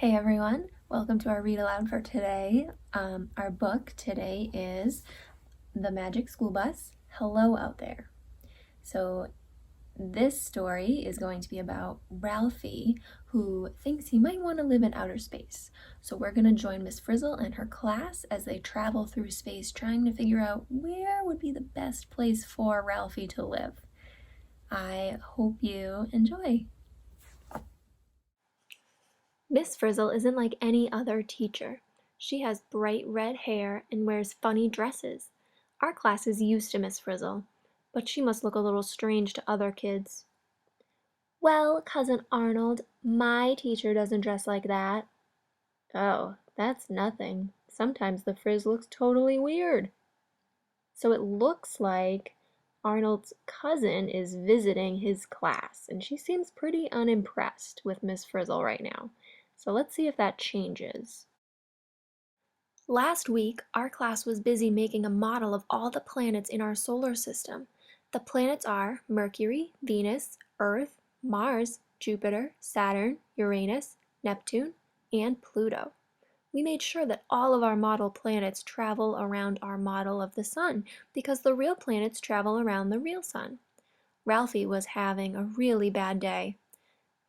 Hey everyone, welcome to our read aloud for today. Our book today is The Magic School Bus, Hello Out There. So this story is going to be about Ralphie, who thinks he might want to live in outer space. So we're going to join Miss Frizzle and her class as they travel through space trying to figure out where would be the best place for Ralphie to live. I hope you enjoy. Miss Frizzle isn't like any other teacher. She has bright red hair and wears funny dresses. Our class is used to Miss Frizzle, but she must look a little strange to other kids. Well, Cousin Arnold, my teacher doesn't dress like that. Oh, that's nothing. Sometimes the frizz looks totally weird. So it looks like Arnold's cousin is visiting his class, and she seems pretty unimpressed with Miss Frizzle right now. So let's see if that changes. Last week, our class was busy making a model of all the planets in our solar system. The planets are Mercury, Venus, Earth, Mars, Jupiter, Saturn, Uranus, Neptune, and Pluto. We made sure that all of our model planets travel around our model of the sun because the real planets travel around the real sun. Ralphie was having a really bad day.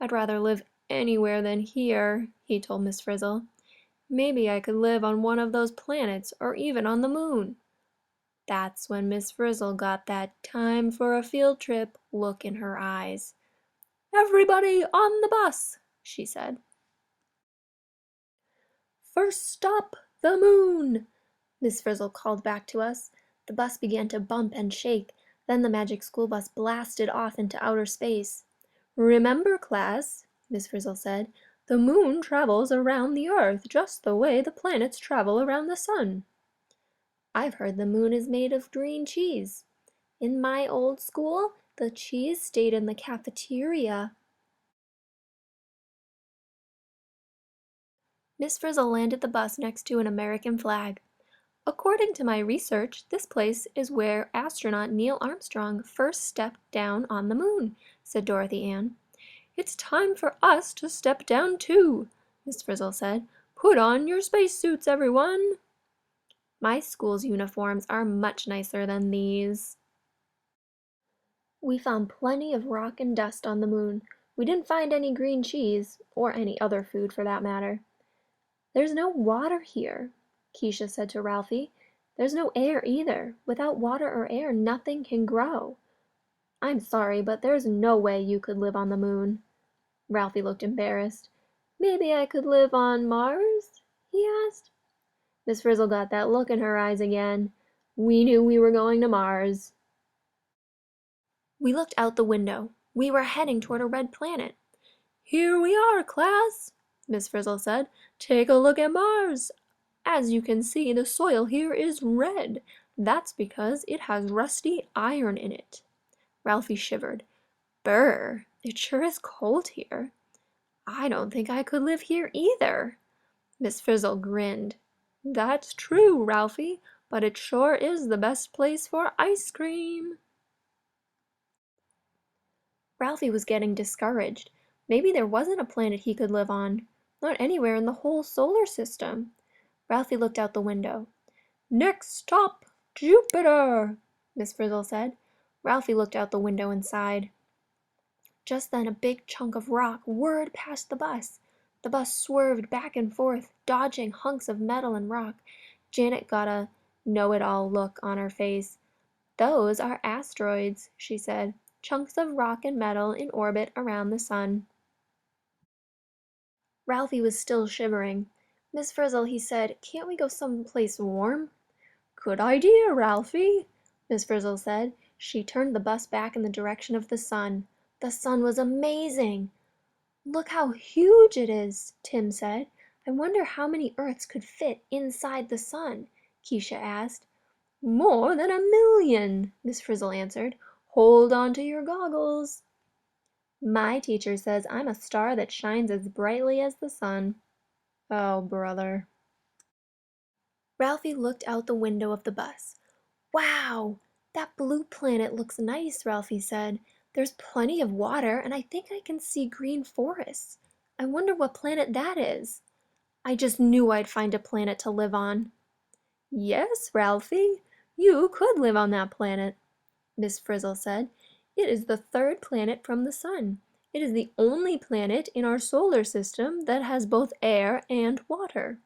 "I'd rather live anywhere than here," he told Miss Frizzle. "Maybe I could live on one of those planets or even on the moon." That's when Miss Frizzle got that time for a field trip look in her eyes. "Everybody on the bus," she said. "First stop, the moon," Miss Frizzle called back to us. The bus began to bump and shake. Then the magic school bus blasted off into outer space. "Remember, class," Miss Frizzle said, "the moon travels around the earth just the way the planets travel around the sun." "I've heard the moon is made of green cheese. In my old school, the cheese stayed in the cafeteria." Miss Frizzle landed the bus next to an American flag. "According to my research, this place is where astronaut Neil Armstrong first stepped down on the moon," said Dorothy Ann. "It's time for us to step down too," Miss Frizzle said. "Put on your spacesuits, everyone." "My school's uniforms are much nicer than these." We found plenty of rock and dust on the moon. We didn't find any green cheese, or any other food for that matter. "There's no water here," Keisha said to Ralphie. "There's no air either. Without water or air, nothing can grow." "I'm sorry, but there's no way you could live on the moon." Ralphie looked embarrassed. "Maybe I could live on Mars?" he asked. Miss Frizzle got that look in her eyes again. We knew we were going to Mars. We looked out the window. We were heading toward a red planet. "Here we are, class," Miss Frizzle said. "Take a look at Mars. As you can see, the soil here is red. That's because it has rusty iron in it." Ralphie shivered. "Brr, it sure is cold here. I don't think I could live here either." Miss Frizzle grinned. "That's true, Ralphie, but it sure is the best place for ice cream." Ralphie was getting discouraged. Maybe there wasn't a planet he could live on. Not anywhere in the whole solar system. Ralphie looked out the window. "Next stop, Jupiter," Miss Frizzle said. Ralphie looked out the window and sighed. Just then a big chunk of rock whirred past the bus. The bus swerved back and forth, dodging hunks of metal and rock. Janet got a know-it-all look on her face. "Those are asteroids," she said. "Chunks of rock and metal in orbit around the sun." Ralphie was still shivering. "Miss Frizzle," he said, "can't we go someplace warm?" "Good idea, Ralphie," Miss Frizzle said. She turned the bus back in the direction of the sun. The sun was amazing. "Look how huge it is," Tim said. "I wonder how many Earths could fit inside the sun?" Keisha asked. "More than 1,000,000," Miss Frizzle answered. "Hold on to your goggles." "My teacher says I'm a star that shines as brightly as the sun." "Oh, brother." Ralphie looked out the window of the bus. "Wow! That blue planet looks nice," Ralphie said. "There's plenty of water, and I think I can see green forests. I wonder what planet that is. I just knew I'd find a planet to live on." "Yes, Ralphie, you could live on that planet," Miss Frizzle said. "It is the third planet from the sun. It is the only planet in our solar system that has both air and water."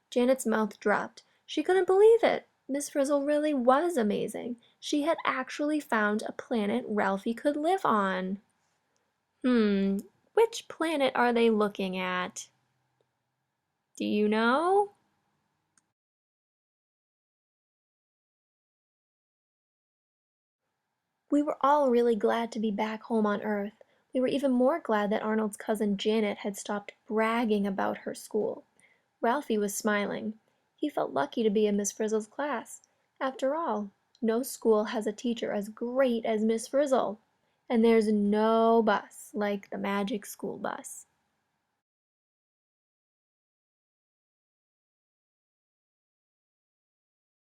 Janet's mouth dropped. She couldn't believe it. Miss Frizzle really was amazing. She had actually found a planet Ralphie could live on. Hmm, which planet are they looking at? Do you know? We were all really glad to be back home on Earth. We were even more glad that Arnold's cousin Janet had stopped bragging about her school. Ralphie was smiling. He felt lucky to be in Miss Frizzle's class. After all, no school has a teacher as great as Miss Frizzle. And there's no bus like the magic school bus.